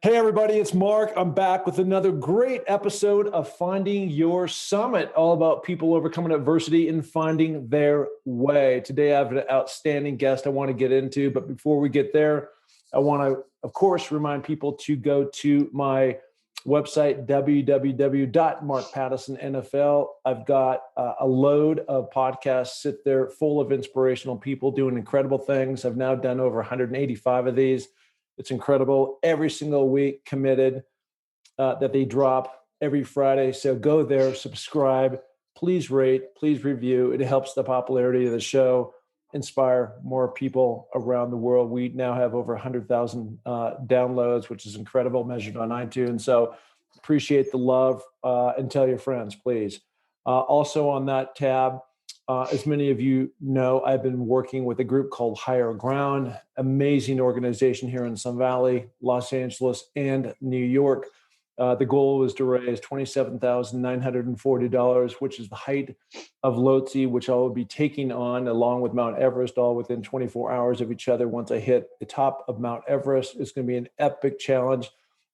Hey, everybody, it's Mark. I'm back with another great episode of Finding Your Summit, all about people overcoming adversity and finding their way. Today, I have an outstanding guest I want to get into. But before we get there, I want to, of course, remind people to go to my website, www.markpattisonnfl. I've got a load of podcasts sit there full of inspirational people doing incredible things. I've now done over 185 of these. It's incredible. Every single week committed that they drop every Friday. So go there, subscribe, please rate, please review. It helps the popularity of the show inspire more people around the world. We now have over 100,000 downloads, which is incredible, measured on iTunes. So appreciate the love and tell your friends, please. Also on that tab, as many of you know, I've been working with a group called Higher Ground, amazing organization here in Sun Valley, Los Angeles, and New York. The goal was to raise $27,940, which is the height of Lhotse, which I will be taking on along with Mount Everest, all within 24 hours of each other. Once I hit the top of Mount Everest, it's going to be an epic challenge,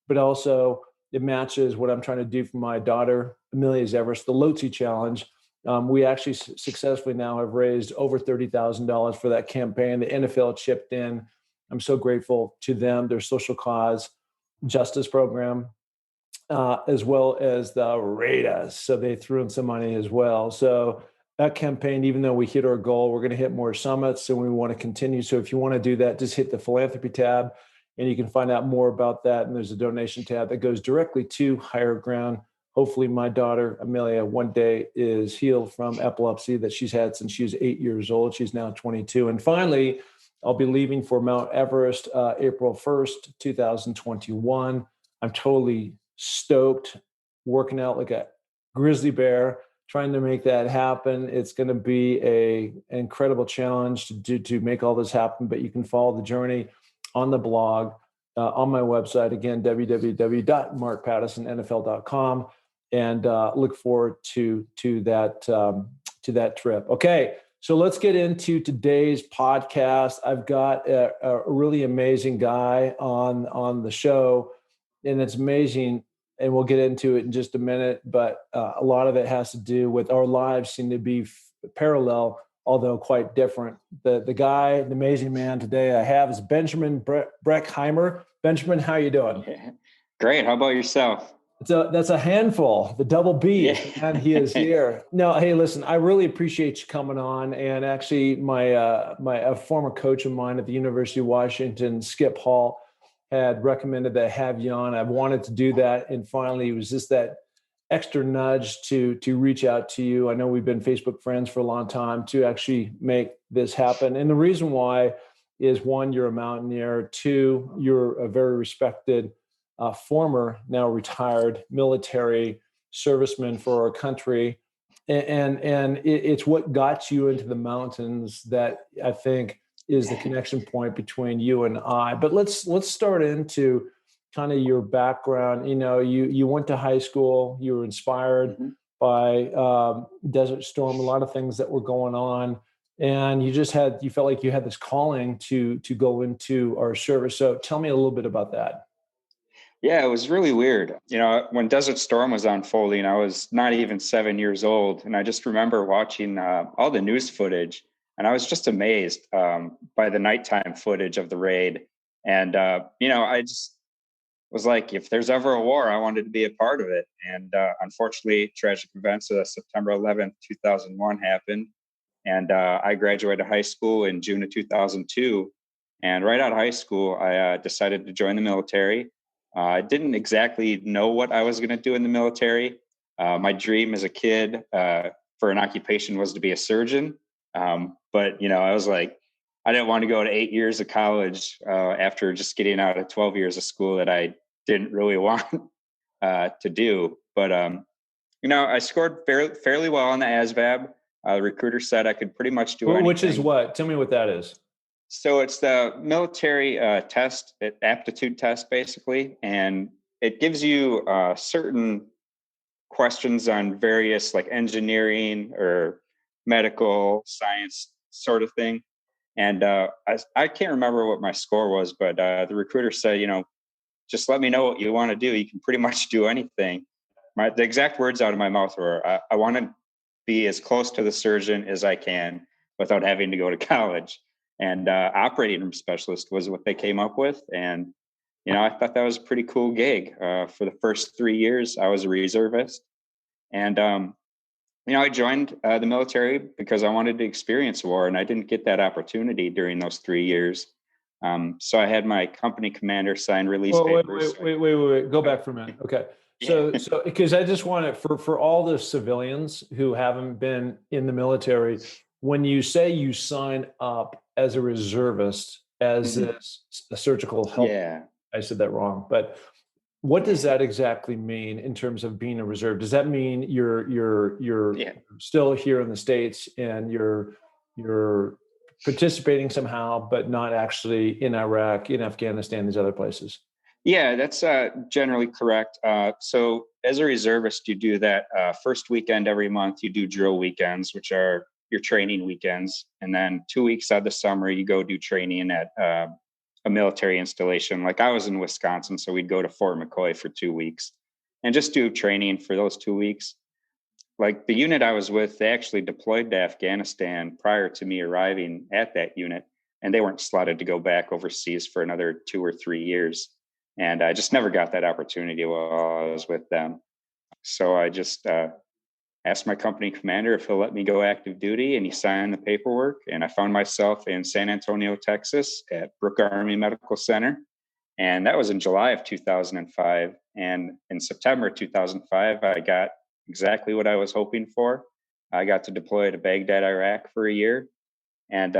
but also it matches what I'm trying to do for my daughter, Amelia's Everest, the Lhotse Challenge. We actually successfully now have raised over $30,000 for that campaign. The NFL chipped in. I'm so grateful to them, their social cause justice program, as well as the Raiders. So they threw in some money as well. So that campaign, even though we hit our goal, we're going to hit more summits and we want to continue. So if you want to do that, just hit the philanthropy tab and you can find out more about that. And there's a donation tab that goes directly to Higher Ground. Hopefully my daughter, Amelia, one day is healed from epilepsy that she's had since she was 8 years old. She's now 22. And finally, I'll be leaving for Mount Everest April 1st, 2021. I'm totally stoked, working out like a grizzly bear, trying to make that happen. It's going to be an incredible challenge to make all this happen, but you can follow the journey on the blog, on my website, again, www.markpattisonnfl.com. And look forward to that trip. Okay, so let's get into today's podcast. I've got a really amazing guy on the show, and it's amazing. And we'll get into it in just a minute. But a lot of it has to do with our lives seem to be parallel, although quite different. The guy, the amazing man today I have is Benjamin Breckheimer. Benjamin, how you doing? Great. How about yourself? That's a handful, the double B, Yeah. and he is here. No, hey, listen, I really appreciate you coming on. And actually, my former coach of mine at the University of Washington, Skip Hall, had recommended that I have you on. I've wanted to do that, and finally, it was just that extra nudge to reach out to you. I know we've been Facebook friends for a long time to actually make this happen. And the reason why is, one, you're a mountaineer. Two, you're a very respected former, now retired military serviceman for our country. And it's what got you into the mountains that I think is the connection point between you and I. But let's start into kind of your background. You know, you went to high school, you were inspired by Desert Storm, a lot of things that were going on. And you felt like you had this calling to go into our service. So tell me a little bit about that. Yeah, it was really weird. You know, when Desert Storm was unfolding, I was not even 7 years old. And I just remember watching all the news footage. And I was just amazed by the nighttime footage of the raid. And, I just was like, if there's ever a war, I wanted to be a part of it. And unfortunately, tragic events of September 11th, 2001 happened. And I graduated high school in June of 2002. And right out of high school, I decided to join the military. I didn't exactly know what I was going to do in the military. My dream as a kid for an occupation was to be a surgeon. But, I was like, I didn't want to go to 8 years of college after just getting out of 12 years of school that I didn't really want to do. But, I scored fairly well on the ASVAB. The recruiter said I could pretty much do anything. Which is what? Tell me what that is. So it's the military test, aptitude test, basically. And it gives you certain questions on various like engineering or medical science sort of thing. And I can't remember what my score was, but the recruiter said, just let me know what you want to do. You can pretty much do anything. The exact words out of my mouth were, I want to be as close to the surgeon as I can without having to go to college. And operating room specialist was what they came up with. And, I thought that was a pretty cool gig. For the first 3 years, I was a reservist. And, I joined the military because I wanted to experience war, and I didn't get that opportunity during those 3 years. So I had my company commander sign release papers. Wait. Go back for a minute. Okay. So because I just want to, for all the civilians who haven't been in the military, when you say you sign up as a reservist, as a surgical help, I said that wrong, but what does that exactly mean in terms of being a reserve? Does that mean you're still here in the States and you're participating somehow, but not actually in Iraq, in Afghanistan, these other places? Yeah, that's generally correct. So as a reservist, you do that first weekend every month. You do drill weekends, which are your training weekends. And then 2 weeks out of the summer, you go do training at a military installation. Like I was in Wisconsin, so we'd go to Fort McCoy for 2 weeks and just do training for those 2 weeks. Like the unit I was with, they actually deployed to Afghanistan prior to me arriving at that unit, and they weren't slotted to go back overseas for another 2 or 3 years. And I just never got that opportunity while I was with them. So I just asked my company commander if he'll let me go active duty, and he signed the paperwork. And I found myself in San Antonio, Texas at Brooke Army Medical Center. And that was in July of 2005. And in September 2005, I got exactly what I was hoping for. I got to deploy to Baghdad, Iraq for a year. And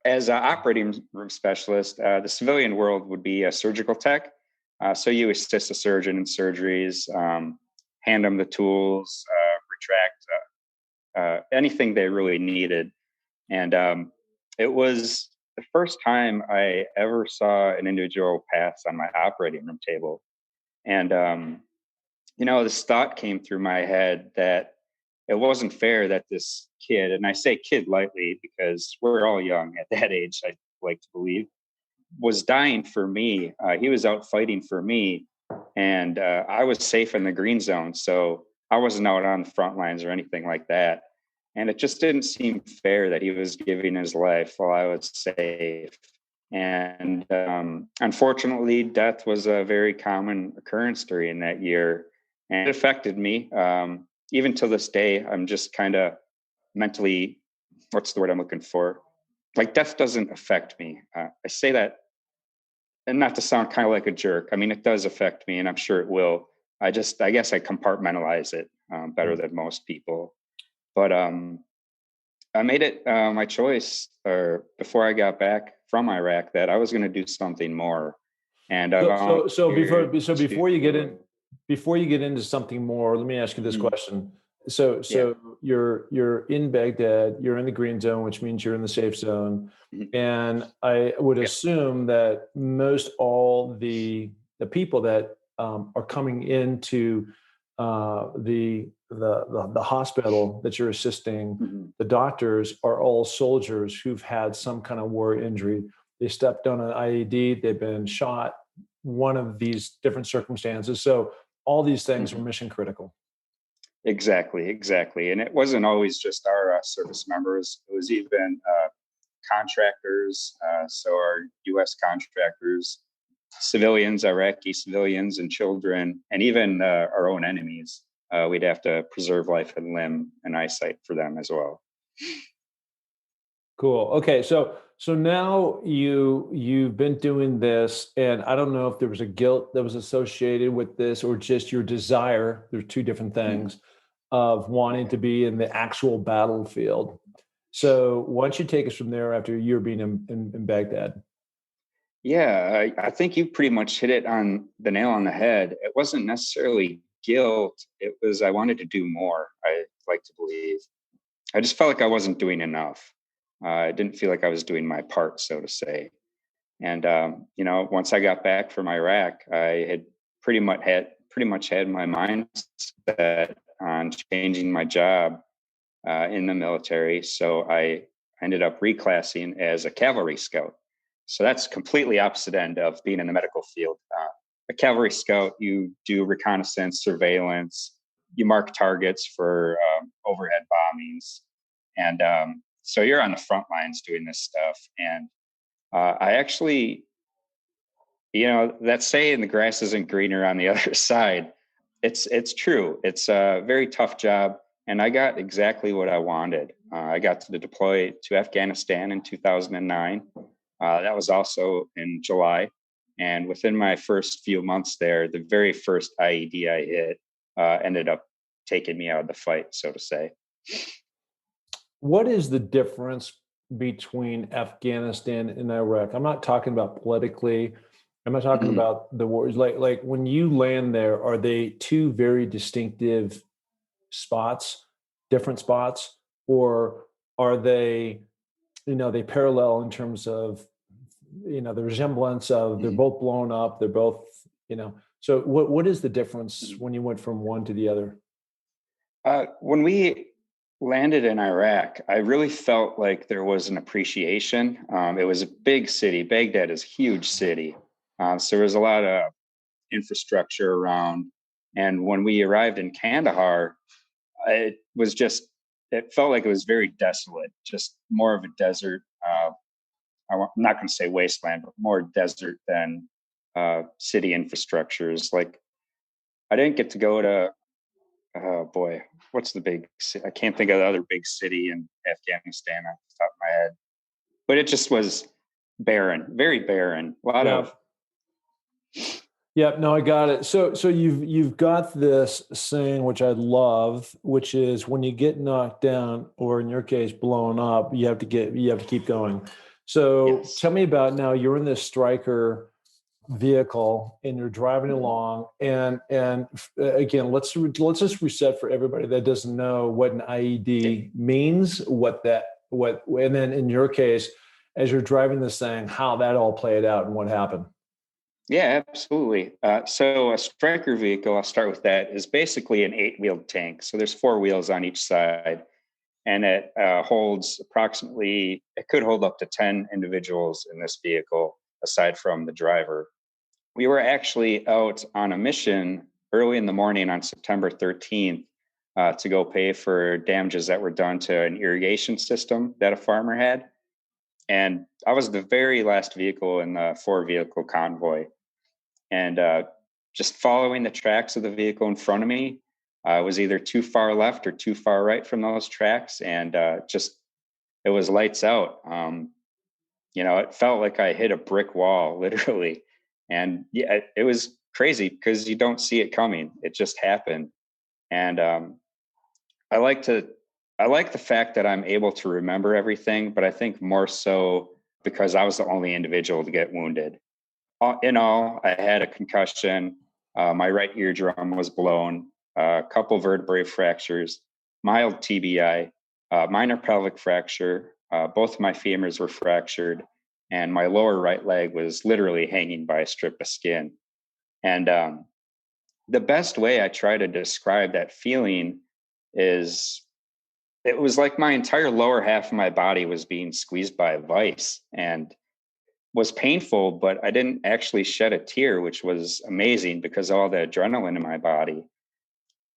as an operating room specialist, the civilian world would be a surgical tech. So you assist a surgeon in surgeries, hand them the tools, retract anything they really needed. And it was the first time I ever saw an individual pass on my operating room table. And, this thought came through my head that it wasn't fair that this kid, and I say kid lightly because we're all young at that age, I like to believe, was dying for me. He was out fighting for me, and I was safe in the green zone. So I wasn't out on the front lines or anything like that. And it just didn't seem fair that he was giving his life while I was safe. And unfortunately, death was a very common occurrence during that year. And it affected me. Even to this day, I'm just kind of mentally, what's the word I'm looking for? Like death doesn't affect me. I say that, and not to sound kind of like a jerk. I mean, it does affect me, and I'm sure it will. I guess I compartmentalize it better than most people. But I made it my choice, or before I got back from Iraq, that I was going to do something more. And before you get into something more, let me ask you this question. So you're in Baghdad, you're in the green zone, which means you're in the safe zone. And I would assume that most all the people that are coming into the hospital that you're assisting, the doctors are all soldiers who've had some kind of war injury. They stepped on an IED, they've been shot, one of these different circumstances. So all these things are mission critical. Exactly. And it wasn't always just our service members. It was even contractors. So our U.S. contractors, civilians, Iraqi civilians and children, and even our own enemies. We'd have to preserve life and limb and eyesight for them as well. Cool. Okay. So now you've been doing this, and I don't know if there was a guilt that was associated with this or just your desire. There's two different things of wanting to be in the actual battlefield. So why don't you take us from there after a year being in Baghdad? Yeah, I think you pretty much hit it on the nail on the head. It wasn't necessarily guilt. It was, I wanted to do more. I like to believe. I just felt like I wasn't doing enough. I didn't feel like I was doing my part, so to say. And, once I got back from Iraq, I had pretty much had my mind set on changing my job in the military. So I ended up reclassing as a cavalry scout. So that's completely opposite end of being in the medical field. A cavalry scout, you do reconnaissance, surveillance, you mark targets for overhead bombings. And so you're on the front lines doing this stuff. And I actually, that saying the grass isn't greener on the other side. It's true. It's a very tough job. And I got exactly what I wanted. I got to deploy to Afghanistan in 2009. That was also in July. And within my first few months there, the very first IED I hit ended up taking me out of the fight, so to say. What is the difference between Afghanistan and Iraq? I'm not talking about politically. I'm not talking Mhm. about the wars. Like when you land there, are they two very distinctive spots, different spots, or are they, they parallel in terms of, the resemblance of they're Mhm. both blown up, they're both, so what is the difference Mhm. when you went from one to the other? When we landed in Iraq, I really felt like there was an appreciation. It was a big city. Baghdad is a huge city. So there was a lot of infrastructure around. And when we arrived in Kandahar, it was just, it felt like it was very desolate, just more of a desert. I'm not going to say wasteland, but more desert than city infrastructures. Like I didn't get to go to, oh boy, what's the big I can't think of the other big city in Afghanistan off the top of my head. But it just was barren, very barren. A lot Yeah. of Yeah, no, I got it. So you've got this saying which I love, which is when you get knocked down, or in your case, blown up, you have to keep going. So yes. tell me about now. You're in this Striker vehicle and you're driving along, and again, let's just reset for everybody that doesn't know what an Yeah. IED means, and then in your case, as you're driving this thing, how that all played out and what happened. Yeah, absolutely. So a striker vehicle, I'll start with that, is basically an 8-wheeled tank. So there's 4 wheels on each side, and it holds approximately, it could hold up to 10 individuals in this vehicle, aside from the driver. We were actually out on a mission early in the morning on September 13th to go pay for damages that were done to an irrigation system that a farmer had. And I was the very last vehicle in the 4-vehicle convoy. And just following the tracks of the vehicle in front of me, was either too far left or too far right from those tracks. And just, it was lights out. It felt like I hit a brick wall, literally. And yeah, it was crazy because you don't see it coming. It just happened. And I like to, I like the fact that I'm able to remember everything, but I think more so because I was the only individual to get wounded. In all, I had a concussion. My right eardrum was blown, a couple vertebrae fractures, mild TBI, minor pelvic fracture. Both of my femurs were fractured, and my lower right leg was literally hanging by a strip of skin. And the best way I try to describe that feeling is it was like my entire lower half of my body was being squeezed by a vice. And was painful, but I didn't actually shed a tear, which was amazing because of all the adrenaline in my body.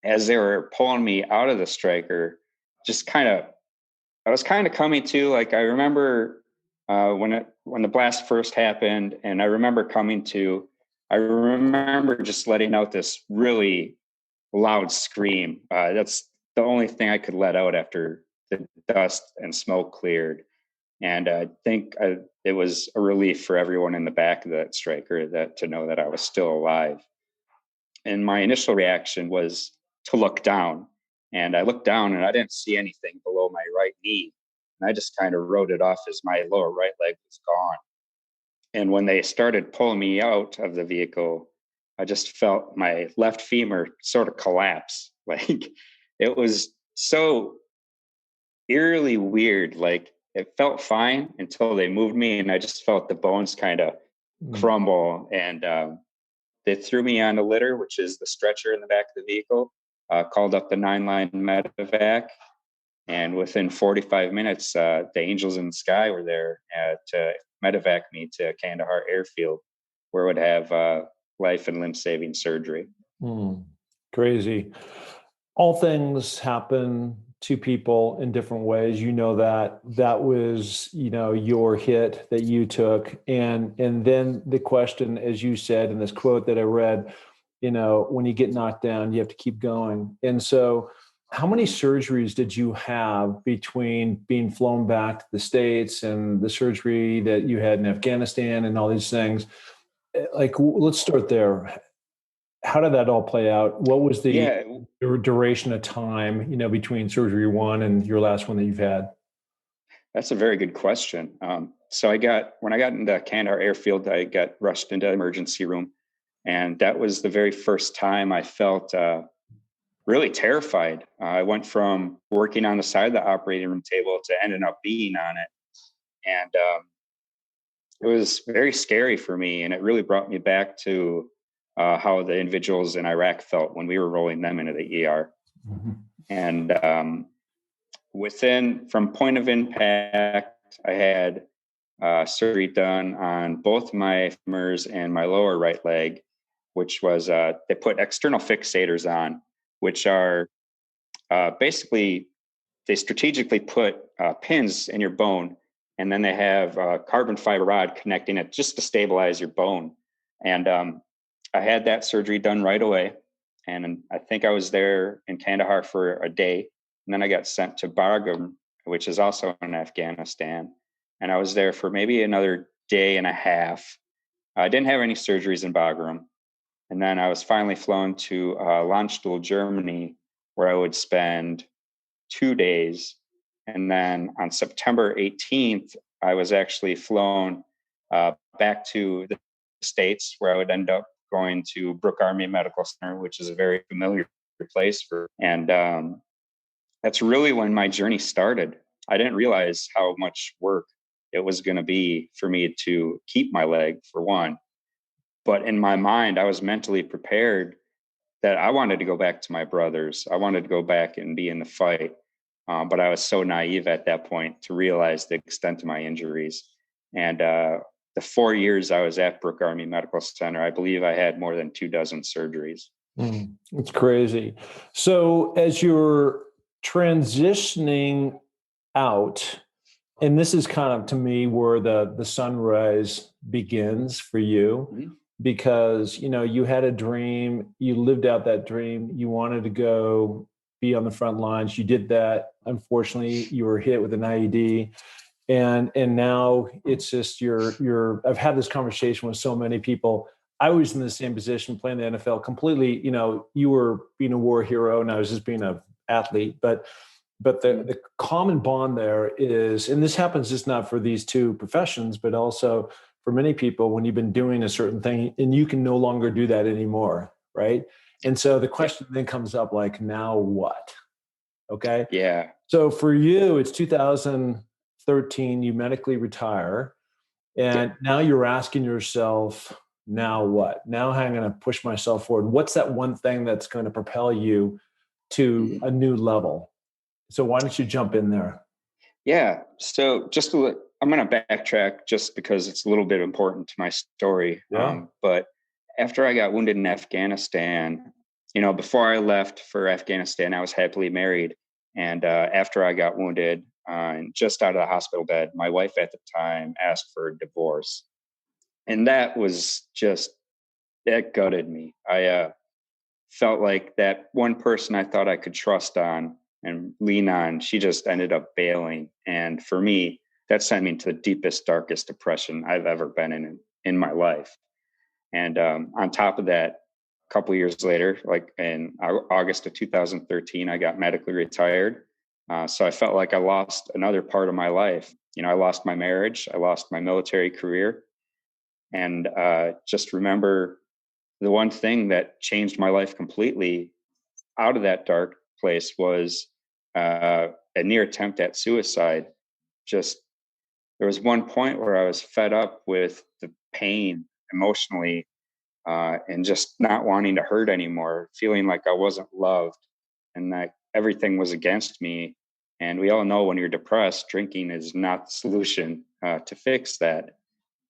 As they were pulling me out of the striker, just kind of, I was kind of coming to. Like I remember when the blast first happened, and I remember coming to. I remember just letting out this really loud scream. That's the only thing I could let out after the dust and smoke cleared. And I think it was a relief for everyone in the back of that striker that to know that I was still alive. And my initial reaction was to look down. And I looked down and I didn't see anything below my right knee. And I just kind of wrote it off as my lower right leg was gone. And when they started pulling me out of the vehicle, I just felt my left femur sort of collapse. Like it was so eerily weird. Like it felt fine until they moved me, and I just felt the bones kind of Mm. crumble. And they threw me on a litter, which is the stretcher in the back of the vehicle. Called up the 9-line medevac, And within 45 minutes, the angels in the sky were there to medevac me to Kandahar Airfield, where I would have life and limb saving surgery. Crazy. All things happen to people in different ways. You know that was, your hit that you took. And then the question, as you said in this quote that I read, when you get knocked down, you have to keep going. And so how many surgeries did you have between being flown back to the States and the surgery that you had in Afghanistan and all these things? Like, let's start there. How did that all play out? What was the duration of time, between surgery one and your last one that you've had? That's a very good question. So when I got into Kandahar Airfield, I got rushed into the emergency room. And that was the very first time I felt really terrified. I went from working on the side of the operating room table to ending up being on it. And it was very scary for me. And it really brought me back to how the individuals in Iraq felt when we were rolling them into the ER. Mm-hmm. And from point of impact, I had surgery done on both my femurs and my lower right leg, which was they put external fixators on, which are basically they strategically put pins in your bone, and then they have a carbon fiber rod connecting it just to stabilize your bone. And I had that surgery done right away. And I think I was there in Kandahar for a day. And then I got sent to Bagram, which is also in Afghanistan. And I was there for maybe another day and a half. I didn't have any surgeries in Bagram. And then I was finally flown to Landstuhl, Germany, where I would spend 2 days. And then on September 18th, I was actually flown back to the States, where I would end up going to Brooke Army Medical Center, which is a very familiar place and that's really when my journey started. I didn't realize how much work it was going to be for me to keep my leg, for one. But in my mind, I was mentally prepared that I wanted to go back to my brothers. I wanted to go back and be in the fight. But I was so naive at that point to realize the extent of my injuries. And the 4 years I was at Brooke Army Medical Center, I believe I had more than 24 surgeries. It's crazy. So as you're transitioning out, and this is kind of, to me, where the sunrise begins for you, mm-hmm. because, you had a dream, you lived out that dream, you wanted to go be on the front lines. You did that. Unfortunately, you were hit with an IED. And now it's just I've had this conversation with so many people. I was in the same position playing the NFL completely. You were being a war hero and I was just being an athlete. But the common bond there is, and this happens just not for these two professions, but also for many people when you've been doing a certain thing and you can no longer do that anymore, right? And so the question then comes up, like, now what? Okay. Yeah. So for you, it's 2013, you medically retire. And now you're asking yourself, now what? Now how am I going to push myself forward? What's that one thing that's going to propel you to a new level? So why don't you jump in there? Yeah. So I'm going to backtrack just because it's a little bit important to my story. Yeah. But after I got wounded in Afghanistan, before I left for Afghanistan, I was happily married. And after I got wounded and just out of the hospital bed, my wife at the time asked for a divorce. And that gutted me. I felt like that one person I thought I could trust on and lean on, she just ended up bailing. And for me, that sent me into the deepest, darkest depression I've ever been in my life. And on top of that, a couple of years later, like in August of 2013, I got medically retired. So I felt like I lost another part of my life. I lost my marriage, I lost my military career. And just remember the one thing that changed my life completely out of that dark place was a near attempt at suicide. There was one point where I was fed up with the pain emotionally and just not wanting to hurt anymore, feeling like I wasn't loved and that everything was against me. And we all know when you're depressed, drinking is not the solution to fix that.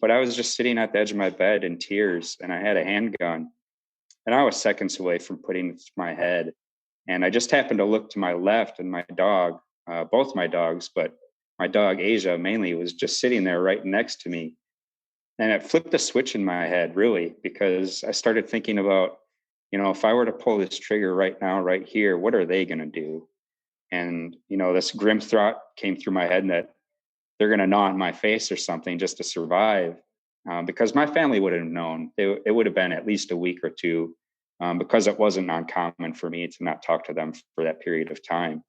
But I was just sitting at the edge of my bed in tears, and I had a handgun, and I was seconds away from putting it to my head. And I just happened to look to my left, and my dog, both my dogs, but my dog Asia mainly, was just sitting there right next to me. And it flipped a switch in my head, really, because I started thinking about, if I were to pull this trigger right now, right here, what are they going to do? And, this grim thought came through my head that they're going to gnaw on my face or something just to survive. Because my family would have known. It would have been at least a week or two, because it wasn't uncommon for me to not talk to them for that period of time.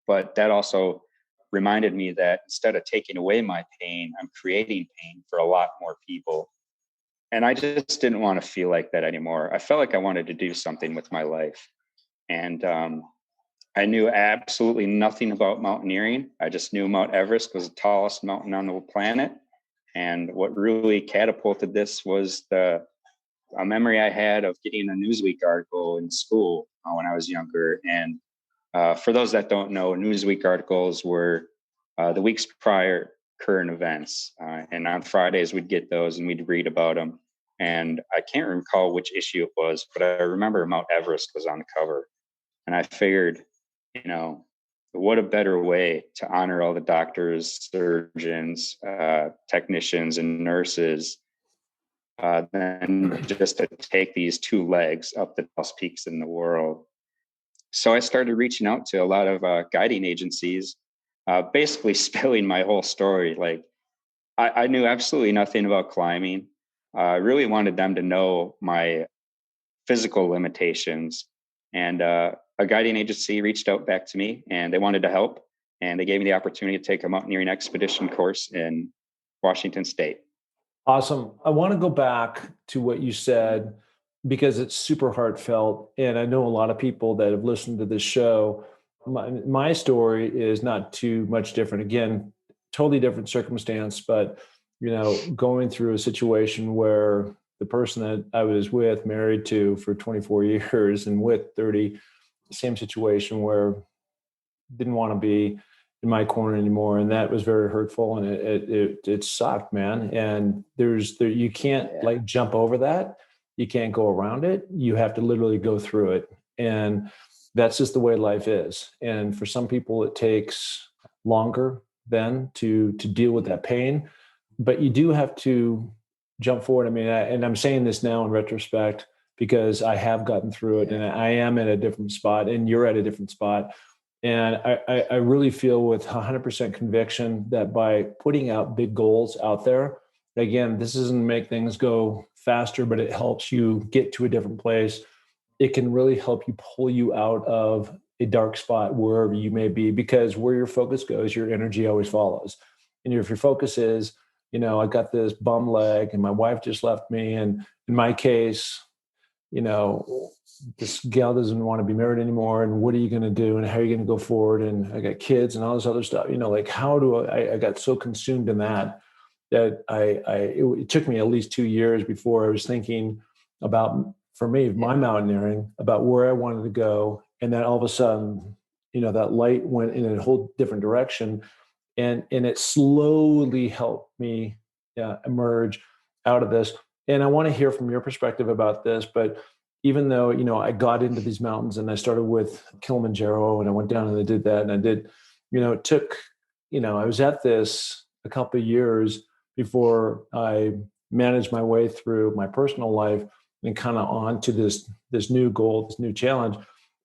But that also reminded me that instead of taking away my pain, I'm creating pain for a lot more people. And I just didn't want to feel like that anymore. I felt like I wanted to do something with my life. And I knew absolutely nothing about mountaineering. I just knew Mount Everest was the tallest mountain on the planet. And what really catapulted this was a memory I had of getting a Newsweek article in school when I was younger. And for those that don't know, Newsweek articles were the week's prior current events. And on Fridays, we'd get those and we'd read about them. And I can't recall which issue it was, but I remember Mount Everest was on the cover. And I figured, what a better way to honor all the doctors, surgeons, technicians, and nurses than just to take these two legs up the tallest peaks in the world. So I started reaching out to a lot of guiding agencies, basically spilling my whole story. Like I knew absolutely nothing about climbing. I really wanted them to know my physical limitations. And a guiding agency reached out back to me, and they wanted to help. And they gave me the opportunity to take a mountaineering expedition course in Washington State. Awesome. I want to go back to what you said because it's super heartfelt. And I know a lot of people that have listened to this show. My story is not too much different. Again, totally different circumstance, but going through a situation where the person that I was with, married to for 24 years and with 30, same situation where didn't want to be in my corner anymore, and that was very hurtful, and it sucked, man. And you can't like jump over that. You can't go around it. You have to literally go through it, and that's just the way life is. And for some people, it takes longer then to deal with that pain, but you do have to jump forward. I mean, and I'm saying this now in retrospect because I have gotten through it, and I am at a different spot, and you're at a different spot. And I really feel with 100% conviction that by putting out big goals out there, again, this doesn't make things go faster, but it helps you get to a different place. It can really help you pull you out of a dark spot wherever you may be, because where your focus goes, your energy always follows. And if your focus is, I got this bum leg and my wife just left me. And in my case, this gal doesn't want to be married anymore, and what are you going to do, and how are you going to go forward, and I got kids and all this other stuff, like how do I got so consumed in that it took me at least 2 years before I was thinking about, for me, my mountaineering, about where I wanted to go. And then all of a sudden, that light went in a whole different direction, and it slowly helped me emerge out of this. And I want to hear from your perspective about this, but even though, I got into these mountains and I started with Kilimanjaro and I went down and I did that and I did, it took, I was at this a couple of years before I managed my way through my personal life and kind of on to this new goal, this new challenge.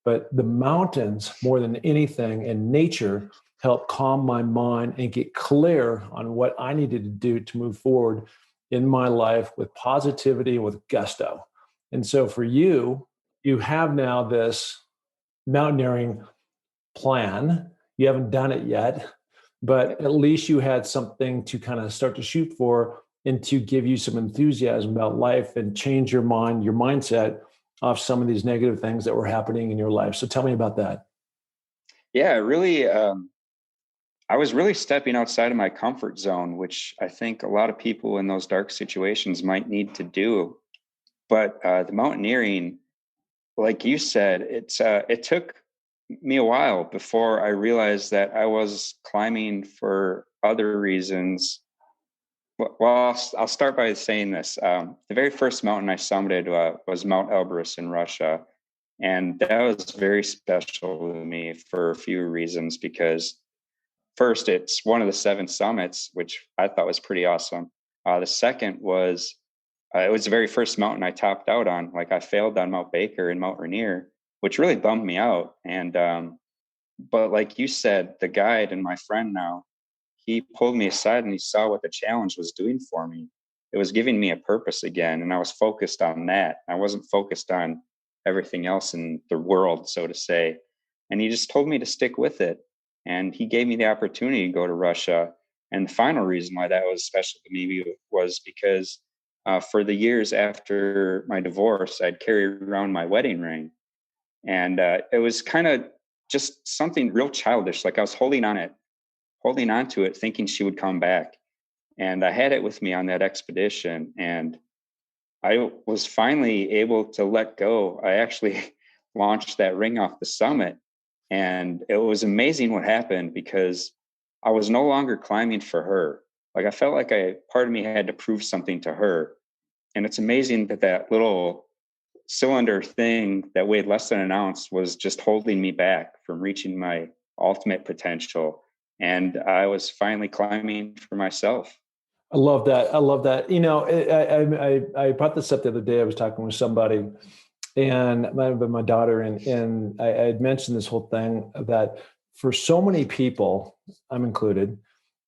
But the mountains, more than anything, and nature helped calm my mind and get clear on what I needed to do to move forward in my life with positivity and with gusto. And so for you, you have now this mountaineering plan. You haven't done it yet, but at least you had something to kind of start to shoot for and to give you some enthusiasm about life and change your mindset off some of these negative things that were happening in your life. So tell me about that. Yeah, really. I was really stepping outside of my comfort zone, which I think a lot of people in those dark situations might need to do. But the mountaineering, like you said, it took me a while before I realized that I was climbing for other reasons. Well, I'll start by saying this. The very first mountain I summited was Mount Elbrus in Russia. And that was very special to me for a few reasons, because first, it's one of the 7 summits, which I thought was pretty awesome. The second was it was the very first mountain I topped out on. Like, I failed on Mount Baker and Mount Rainier, which really bummed me out. And but like you said, the guide and my friend now, he pulled me aside and he saw what the challenge was doing for me. It was giving me a purpose again, and I was focused on that. I wasn't focused on everything else in the world, so to say. And he just told me to stick with it. And he gave me the opportunity to go to Russia. And the final reason why that was special to me was because for the years after my divorce, I'd carry around my wedding ring. And it was kind of just something real childish. Like, I was holding on to it, thinking she would come back. And I had it with me on that expedition. And I was finally able to let go. I actually launched that ring off the summit. And it was amazing what happened, because I was no longer climbing for her. Like, I felt like part of me had to prove something to her. And it's amazing that that little cylinder thing that weighed less than an ounce was just holding me back from reaching my ultimate potential. And I was finally climbing for myself. I love that. I love that. I brought this up the other day. I was talking with somebody, and my daughter, and I had mentioned this whole thing that for so many people, I'm included,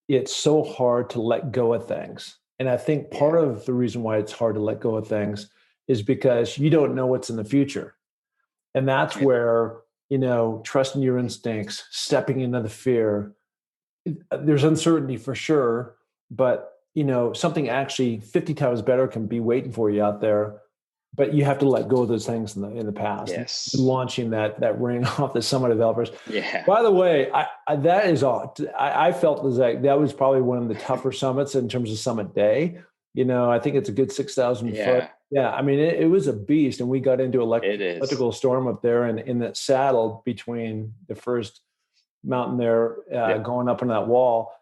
it's so hard to let go of things. And I think part of the reason why it's hard to let go of things is because you don't know what's in the future. And that's where, trusting your instincts, stepping into the fear, there's uncertainty for sure, but something actually 50 times better can be waiting for you out there. But you have to let go of those things in the past. Yes. Launching that ring off the summit of Elbrus. Yeah. By the way, that is all. I felt like that was probably one of the tougher summits in terms of summit day. I think it's a good 6,000 foot. Yeah, I mean, it was a beast, and we got into electrical storm up there, and in that saddle between the first mountain there, going up on that wall,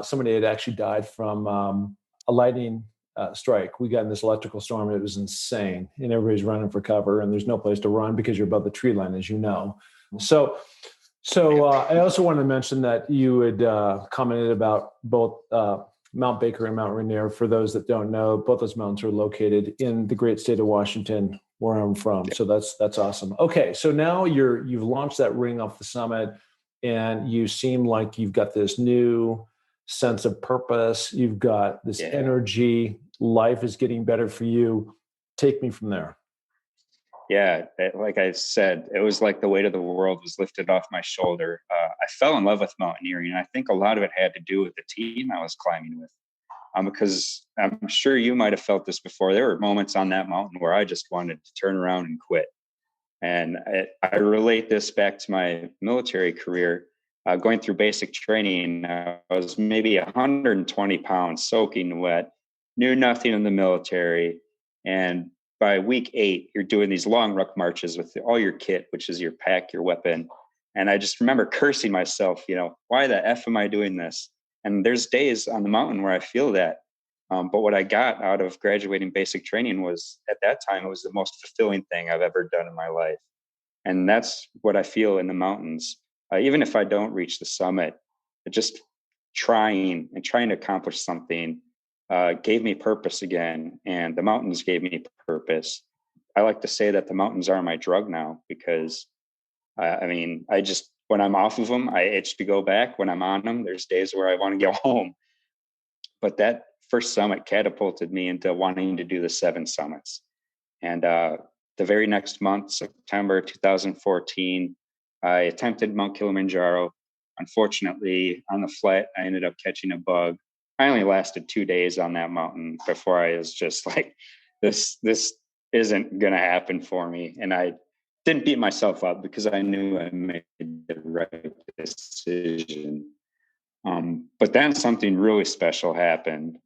somebody had actually died from a lightning strike. We got in this electrical storm. It was insane, and everybody's running for cover, and there's no place to run because you're above the tree line, as you know. So I also want to mention that you had commented about both Mount Baker and Mount Rainier. For those that don't know, both those mountains are located in the great state of Washington, where I'm from. So that's awesome. Okay, so now you've launched that ring off the summit, and you seem like you've got this new sense of purpose. You've got this energy. Life is getting better for you. Take me from there. Yeah, like I said, it was like the weight of the world was lifted off my shoulder. I fell in love with mountaineering, and I think a lot of it had to do with the team I was climbing with. Because I'm sure you might have felt this before. There were moments on that mountain where I just wanted to turn around and quit. And I relate this back to my military career. Going through basic training, I was maybe 120 pounds, soaking wet, knew nothing in the military. And by week 8, you're doing these long ruck marches with all your kit, which is your pack, your weapon. And I just remember cursing myself, why the F am I doing this? And there's days on the mountain where I feel that. But what I got out of graduating basic training was, at that time, it was the most fulfilling thing I've ever done in my life. And that's what I feel in the mountains. Even if I don't reach the summit, just trying to accomplish something gave me purpose again. And the mountains gave me purpose. I like to say that the mountains are my drug now, because when I'm off of them, I itch to go back. When I'm on them, there's days where I want to go home. But that first summit catapulted me into wanting to do the 7 summits. And the very next month, September 2014, I attempted Mount Kilimanjaro. Unfortunately, on the flight, I ended up catching a bug. I only lasted 2 days on that mountain before I was just like, this isn't going to happen for me. And I didn't beat myself up, because I knew I made the right decision. But then something really special happened.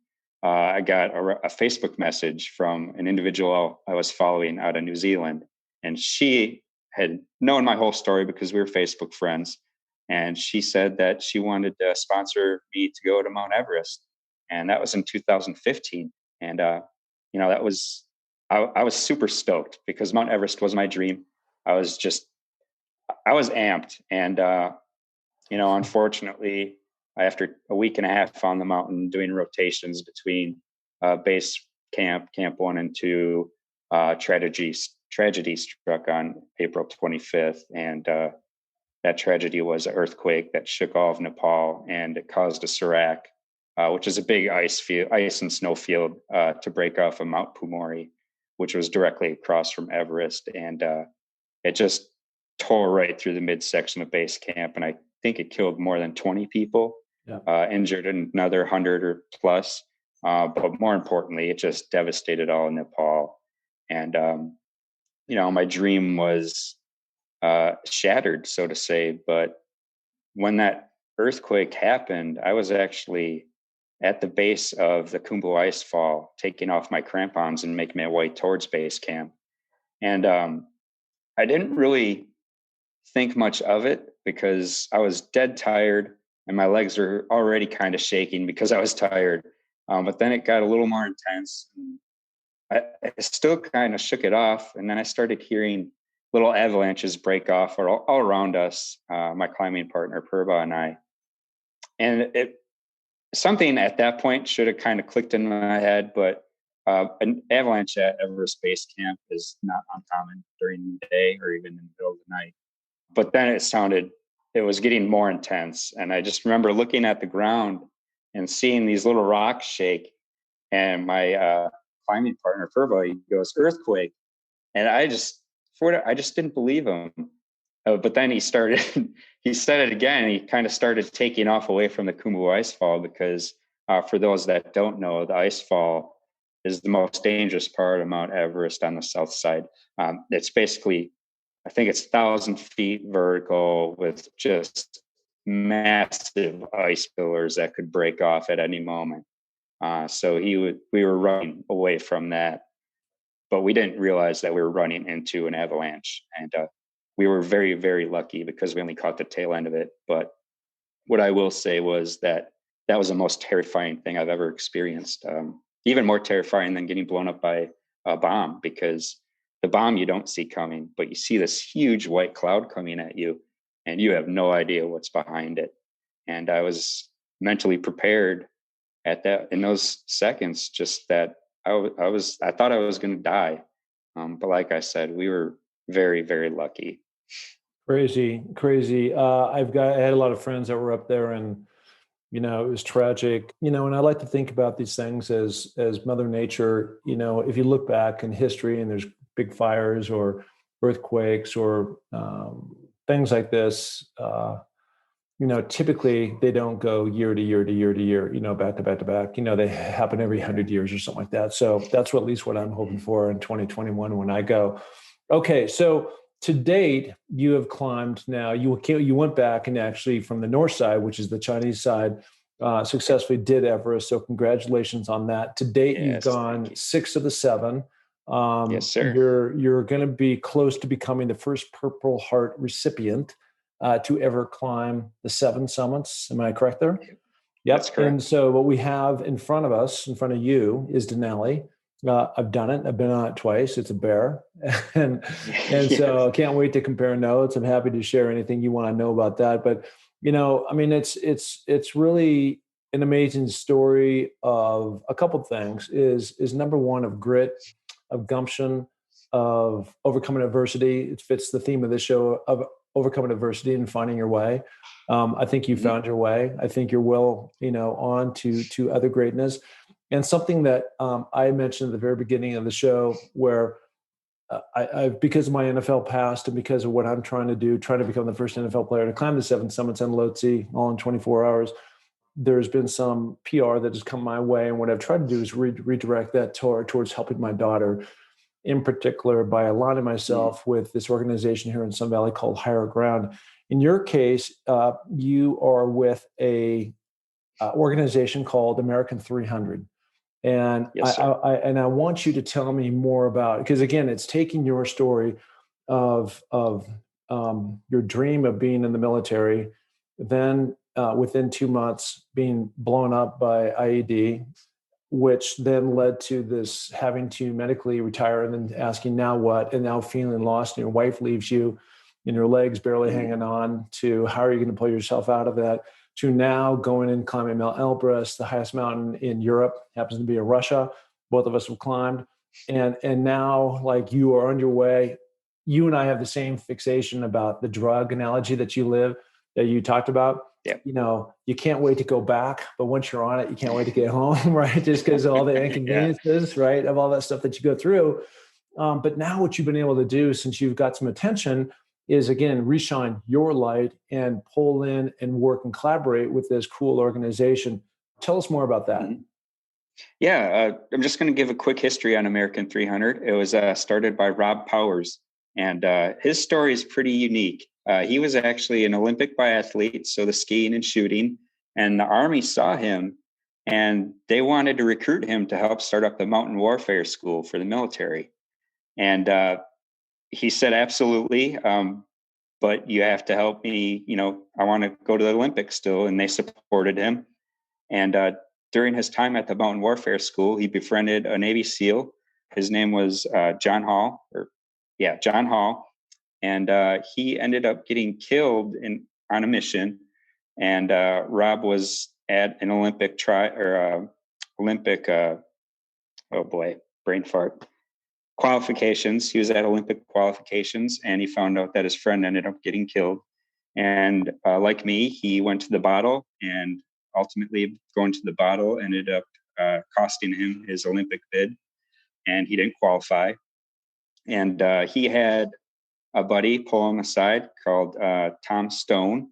I got a Facebook message from an individual I was following out of New Zealand, and she had known my whole story because we were Facebook friends. And she said that she wanted to sponsor me to go to Mount Everest. And that was in 2015. And, that was, I was super stoked because Mount Everest was my dream. I was amped. And, unfortunately, after a week and a half on the mountain doing rotations between base camp 1 and 2, tragedy struck on April 25th. And that tragedy was an earthquake that shook all of Nepal, and it caused a serac, which is a big ice and snow field, to break off of Mount Pumori, which was directly across from Everest. And it just tore right through the midsection of base camp. And I think it killed more than 20 people, injured another 100 or plus. But more importantly, it just devastated all of Nepal. And, my dream was shattered, so to say. But when that earthquake happened, I was actually at the base of the Khumbu ice fall, taking off my crampons and making my way towards base camp. And I didn't really think much of it because I was dead tired and my legs were already kind of shaking because I was tired. But then it got a little more intense. I still kind of shook it off. And then I started hearing little avalanches break off all around us, my climbing partner, Purba, and I. And something at that point should have kind of clicked in my head, but an avalanche at Everest Base Camp is not uncommon during the day or even in the middle of the night. But then it was getting more intense. And I just remember looking at the ground and seeing these little rocks shake. And my climbing partner, Purba, he goes, "Earthquake." And I just didn't believe him. But then he said it again. And he kind of started taking off away from the Khumbu ice fall because for those that don't know, the ice fall is the most dangerous part of Mount Everest on the south side. It's basically, I think it's 1,000 feet vertical with just massive ice pillars that could break off at any moment. So we were running away from that, but we didn't realize that we were running into an avalanche. And we were very, very lucky because we only caught the tail end of it. But what I will say was that was the most terrifying thing I've ever experienced. Even more terrifying than getting blown up by a bomb, because the bomb you don't see coming, but you see this huge white cloud coming at you and you have no idea what's behind it. And I was mentally prepared in those seconds, just that I thought I was going to die. But like I said, we were very, very lucky. Crazy. I had a lot of friends that were up there, and it was tragic. And I like to think about these things as Mother Nature. If you look back in history and there's big fires or earthquakes or things like this, typically they don't go year to year to year to year, back to back to back. They happen every 100 years or something like that. So that's at least what I'm hoping for in 2021 when I go. Okay, so to date, you have climbed now. You went back and actually from the north side, which is the Chinese side, successfully did Everest. So congratulations on that. To date, you've gone 6 of the 7. Yes, sir. You're going to be close to becoming the first Purple Heart recipient to ever climb the 7 summits. Am I correct there? Yep. That's correct. And so what we have in front of you, is Denali. I've done it. I've been on it twice. It's a bear. and yes. So I can't wait to compare notes. I'm happy to share anything you want to know about that. But, it's really an amazing story of a couple of things. Is number one, of grit, of gumption, of overcoming adversity. It fits the theme of this show, of overcoming adversity and finding your way. I think you found your way. I think you're well, on to other greatness. And something that I mentioned at the very beginning of the show, where I because of my NFL past and because of what I'm trying to do, trying to become the first NFL player to climb the 7 summits on Lhotse all in 24 hours, there's been some PR that has come my way. And what I've tried to do is redirect that towards helping my daughter, in particular by aligning myself with this organization here in Sun Valley called Higher Ground. In your case, you are with a organization called American 300. And yes, I want you to tell me more about, because again, it's taking your story of your dream of being in the military, then within 2 months being blown up by IED, which then led to this having to medically retire and then asking now what, and now feeling lost, and your wife leaves you and your legs barely hanging on, to how are you going to pull yourself out of that, to now going and climbing Mount Elbrus, the highest mountain in Europe, happens to be in Russia. Both of us have climbed. And now, like, you are on your way. You and I have the same fixation about the drug analogy that you talked about. Yeah. You can't wait to go back, but once you're on it, you can't wait to get home, right? Just because of all the inconveniences, right? Of all that stuff that you go through. But now what you've been able to do, since you've got some attention, is again, reshine your light and pull in and work and collaborate with this cool organization. Tell us more about that. Mm-hmm. Yeah, I'm just going to give a quick history on American 300. It was started by Rob Powers, and his story is pretty unique. He was actually an Olympic biathlete, so the skiing and shooting, and the Army saw him, and they wanted to recruit him to help start up the mountain warfare school for the military. And he said, absolutely, but you have to help me. I want to go to the Olympics still, and they supported him. And during his time at the Mountain Warfare School, he befriended a Navy SEAL. His name was John Hall. And he ended up getting killed on a mission. And Rob was at an Olympic brain fart, qualifications. He was at Olympic qualifications, and he found out that his friend ended up getting killed. And like me, he went to the bottle, and ultimately going to the bottle ended up costing him his Olympic bid, and he didn't qualify. And he had a buddy pull him aside called Tom Stone,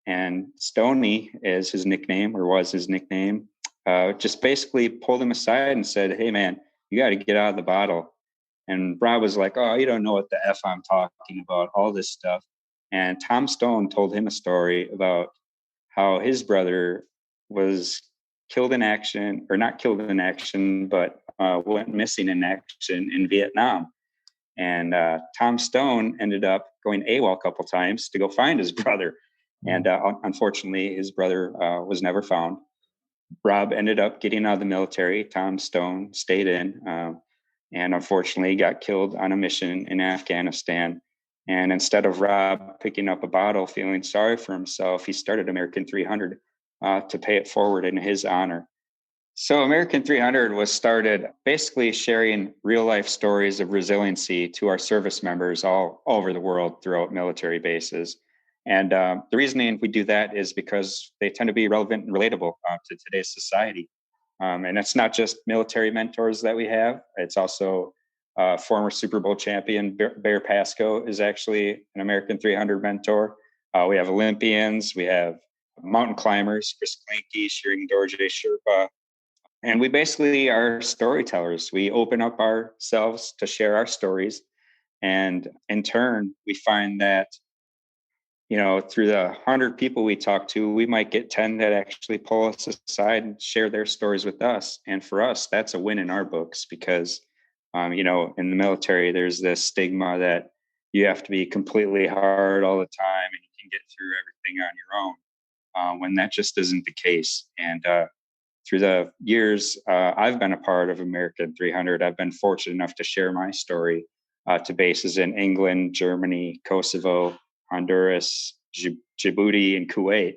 and Stoney is his nickname, or was his nickname. Just basically pulled him aside and said, "Hey man, you got to get out of the bottle." And Rob was like, "Oh, you don't know what the F I'm talking about, all this stuff." And Tom Stone told him a story about how his brother was killed in action, or not killed in action, but went missing in action in Vietnam. And Tom Stone ended up going AWOL a couple times to go find his brother. And unfortunately, his brother was never found. Rob ended up getting out of the military. Tom Stone stayed in, and unfortunately got killed on a mission in Afghanistan. And instead of Rob picking up a bottle, feeling sorry for himself, he started American 300 to pay it forward in his honor. So American 300 was started basically sharing real life stories of resiliency to our service members all over the world throughout military bases. And the reasoning we do that is because they tend to be relevant and relatable to today's society. And it's not just military mentors that we have. It's also former Super Bowl champion Bear Pasco is actually an American 300 mentor. We have Olympians. We have mountain climbers, Chris Klinke, Shearing Dorje Sherpa. And we basically are storytellers. We open up ourselves to share our stories. And in turn, we find that, through the 100 people we talk to, we might get 10 that actually pull us aside and share their stories with us. And for us, that's a win in our books because, in the military, there's this stigma that you have to be completely hard all the time and you can get through everything on your own, when that just isn't the case. And through the years, I've been a part of American 300. I've been fortunate enough to share my story to bases in England, Germany, Kosovo, Honduras, Djibouti, and Kuwait,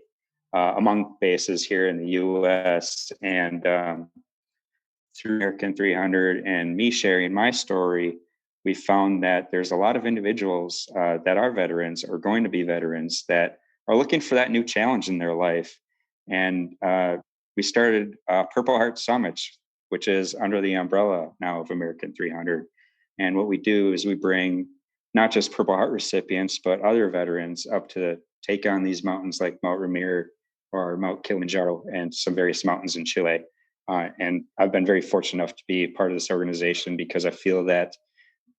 among bases here in the U.S. And through American 300 and me sharing my story, we found that there's a lot of individuals that are veterans or going to be veterans that are looking for that new challenge in their life. And we started Purple Heart Summits, which is under the umbrella now of American 300. And what we do is we bring not just Purple Heart recipients, but other veterans up to take on these mountains like Mount Rainier or Mount Kilimanjaro and some various mountains in Chile. And I've been very fortunate enough to be part of this organization because I feel that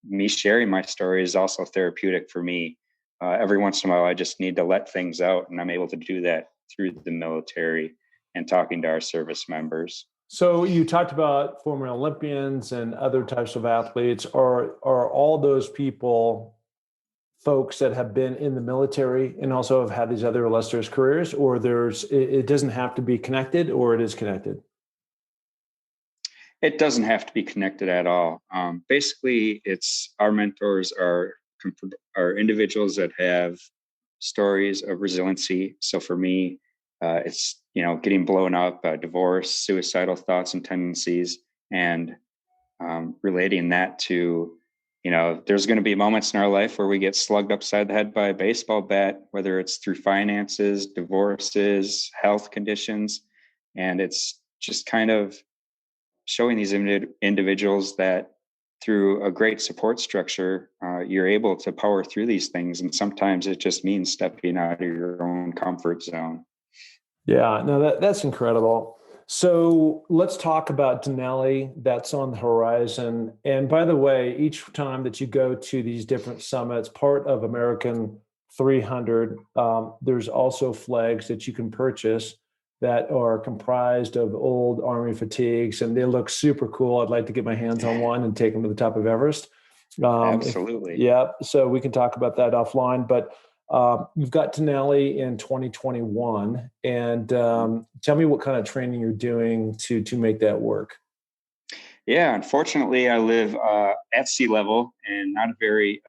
me sharing my story is also therapeutic for me. Every once in a while, I just need to let things out, and I'm able to do that through the military and talking to our service members. So you talked about former Olympians and other types of athletes. Are all those people folks that have been in the military and also have had these other illustrious careers, or it doesn't have to be connected, or it is connected? It doesn't have to be connected at all. Basically, it's our mentors are individuals that have stories of resiliency. So for me, it's getting blown up, divorce, suicidal thoughts and tendencies, and relating that to there's going to be moments in our life where we get slugged upside the head by a baseball bat, whether it's through finances, divorces, health conditions, and it's just kind of showing these individuals that through a great support structure, you're able to power through these things. And sometimes it just means stepping out of your own comfort zone. Yeah, no, that's incredible. So let's talk about Denali. That's on the horizon. And by the way, each time that you go to these different summits, part of American 300, there's also flags that you can purchase that are comprised of old Army fatigues, and they look super cool. I'd like to get my hands on one and take them to the top of Everest. Absolutely. So we can talk about that offline. But you've got Denali in 2021, and tell me what kind of training you're doing to make that work. Yeah, unfortunately, I live at sea level and not a very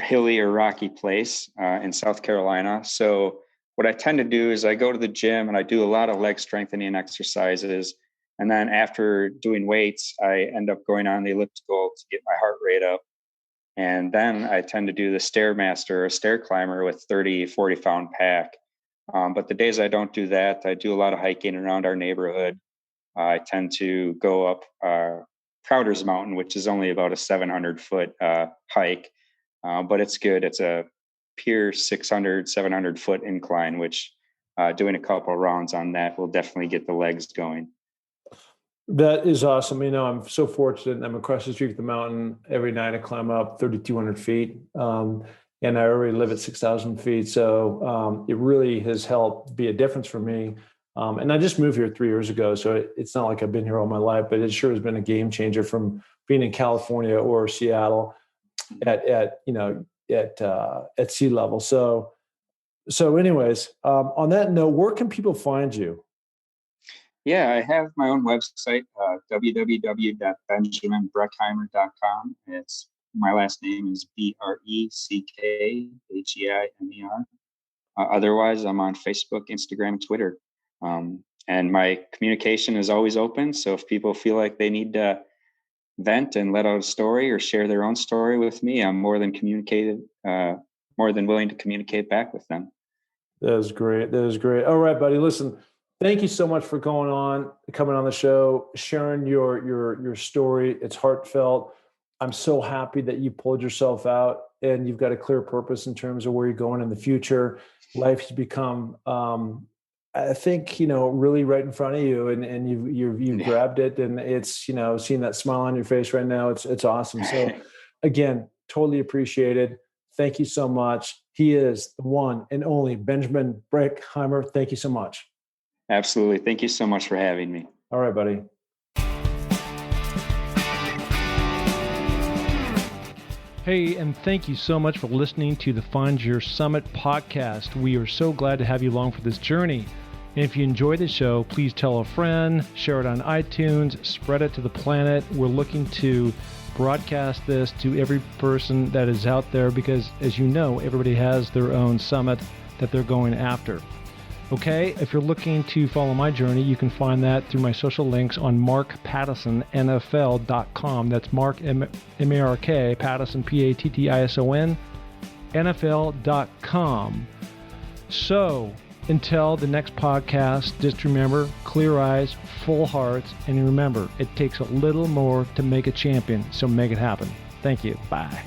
hilly or rocky place in South Carolina. So what I tend to do is I go to the gym and I do a lot of leg strengthening exercises. And then after doing weights, I end up going on the elliptical to get my heart rate up. And then I tend to do the Stairmaster, a stair climber with 30, 40 pound pack. But the days I don't do that, I do a lot of hiking around our neighborhood. I tend to go up Crowder's Mountain, which is only about a 700-foot hike. But it's good. It's a pure 600, 700-foot incline, which doing a couple of rounds on that will definitely get the legs going. That is awesome. I'm so fortunate. I'm across the street from the mountain every night. I climb up 3,200 feet, and I already live at 6,000 feet. So it really has helped be a difference for me. And I just moved here 3 years ago, so it's not like I've been here all my life, but it sure has been a game changer from being in California or Seattle at sea level. So anyways, on that note, where can people find you? Yeah, I have my own website, www.benjaminbreckheimer.com. My last name is Breckheimer. Otherwise, I'm on Facebook, Instagram, and Twitter. And my communication is always open. So if people feel like they need to vent and let out a story or share their own story with me, I'm more than willing to communicate back with them. That is great. All right, buddy. Listen, thank you so much for coming on the show, sharing your story. It's heartfelt. I'm so happy that you pulled yourself out and you've got a clear purpose in terms of where you're going in the future. Life has become, I think, really right in front of you, and you've grabbed it, and it's, seeing that smile on your face right now. It's awesome. So again, totally appreciated. Thank you so much. He is the one and only Benjamin Breckheimer. Thank you so much. Absolutely. Thank you so much for having me. All right, buddy. Hey, and thank you so much for listening to the Find Your Summit podcast. We are so glad to have you along for this journey. And if you enjoy the show, please tell a friend, share it on iTunes, spread it to the planet. We're looking to broadcast this to every person that is out there because, as you know, everybody has their own summit that they're going after. Okay, if you're looking to follow my journey, you can find that through my social links on markpattissonnfl.com. That's Mark, M-A-R-K, Pattison, P-A-T-T-I-S-O-N, NFL.com. So, until the next podcast, just remember, clear eyes, full hearts, and remember, it takes a little more to make a champion, so make it happen. Thank you. Bye.